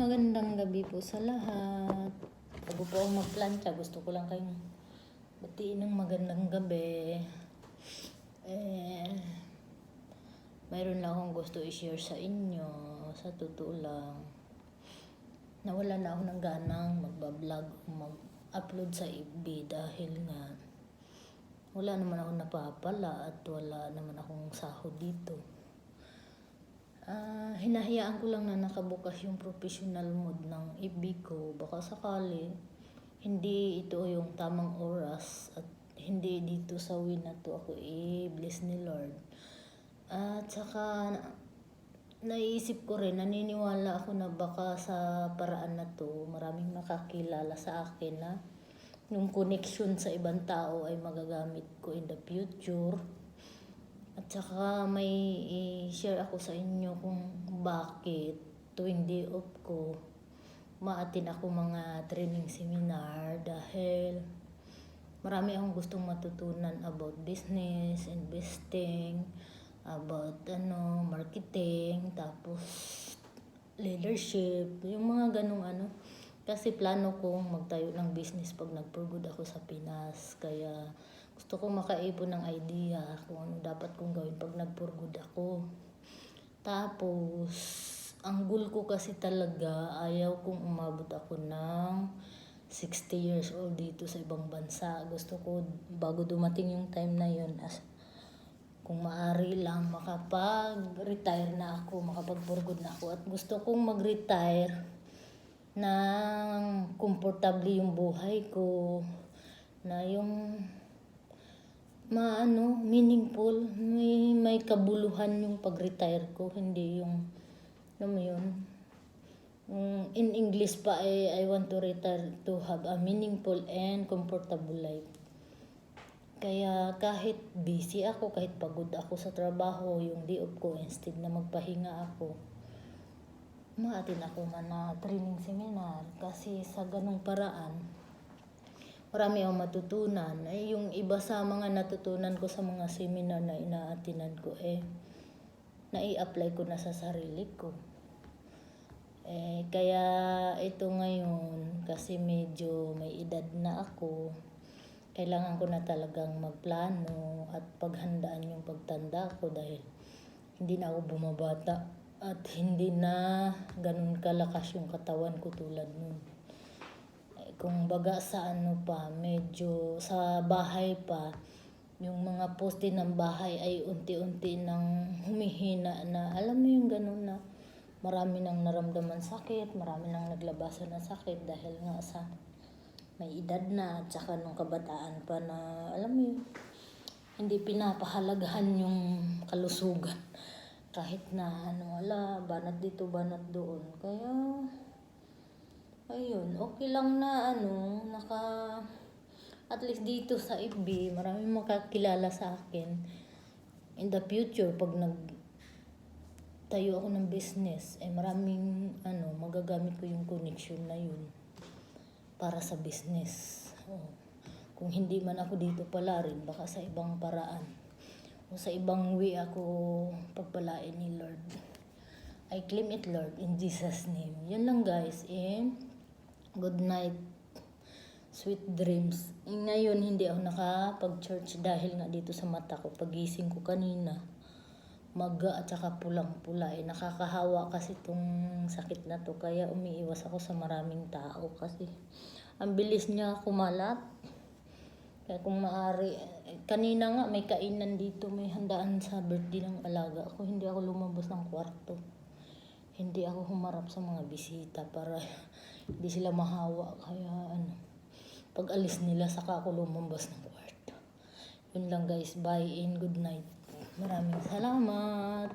Magandang gabi po sa lahat. Bago po ako magplantsa, gusto ko lang kayong batiin ng magandang gabi. Mayroon lang akong gusto i-share sa inyo. Sa totoo lang, nawala na ako ng ganang magbablog o mag-upload sa FB dahil nga wala naman ako napapala at wala naman akong sahod dito. Hinahayaan ko lang na nakabukas yung professional mode ng FB ko. Baka sakali hindi ito yung tamang oras at hindi dito sa win na to ako bless ni Lord. At saka naisip ko rin, naniniwala ako na baka sa paraan na to maraming makakilala sa akin na yung connection sa ibang tao ay magagamit ko in the future. At saka may i-share ako sa inyo kung bakit tuwing day off ko ma-attend ako mga training seminar dahil marami akong gustong matutunan about business, investing, about marketing, tapos leadership, yung mga ganong kasi plano kong magtayo ng business pag nag-for good ako sa Pinas. Kaya gusto kong makaipon ng idea kung ano dapat kong gawin pag nag-for good ako. Tapos, ang goal ko kasi talaga, ayaw kong umabot ako ng 60 years old dito sa ibang bansa. Gusto ko, bago dumating yung time na yun, kung maaari lang, makapag-retire na ako, makapag-for good na ako. At gusto kong mag-retire na komportable yung buhay ko, na yung meaningful, may kabuluhan yung pag-retire ko, hindi yung yun. In English pa I want to retire to have a meaningful and comfortable life. Kaya kahit busy ako, kahit pagod ako sa trabaho, yung day off ko, instead na magpahinga ako, ma-attend ako na training seminar kasi sa ganung paraan marami akong matutunan. Yung iba sa mga natutunan ko sa mga seminar na ina-attendan ko nai-apply ko na sa sarili ko. Kaya ito ngayon, kasi medyo may edad na ako, kailangan ko na talagang magplano at paghandaan yung pagtanda ko dahil hindi na ako bumabata at hindi na ganun kalakas yung katawan ko tulad nun. Kung baga sa medyo sa bahay pa, yung mga poste ng bahay ay unti-unti nang humihina na, alam mo yung ganun na marami nang naramdaman sakit, marami nang naglabasan ng sakit dahil nga sa may edad na at saka nung kabataan pa na, alam mo yun, hindi pinapahalagahan yung kalusugan. Kahit na banat dito, banat doon. Kaya, ayun, okay lang na at least dito sa FB, maraming makakilala sa akin. In the future, pag nagtayo ako ng business, maraming magagamit ko yung connection na yun para sa business. Kung hindi man ako dito pala rin, baka sa ibang paraan o sa ibang way ako pagpalain ni Lord. I claim it, Lord, in Jesus' name. Yun lang guys, good night, sweet dreams. Ngayon hindi ako nakapag-church dahil nga dito sa mata ko, pagising ko kanina, maga at saka pulang-pula. Nakakahawa kasi itong sakit na to, kaya umiiwas ako sa maraming tao kasi ang bilis niya kumalat. Kaya kung maaari, kanina nga may kainan dito, may handaan sa birthday ng alaga ako, hindi ako lumabas ng kwarto. Hindi ako humarap sa mga bisita para hindi sila mahawa. Kaya pag alis nila, saka ako lumabas ng kwarto. Yun lang guys, bye and good night. Maraming salamat.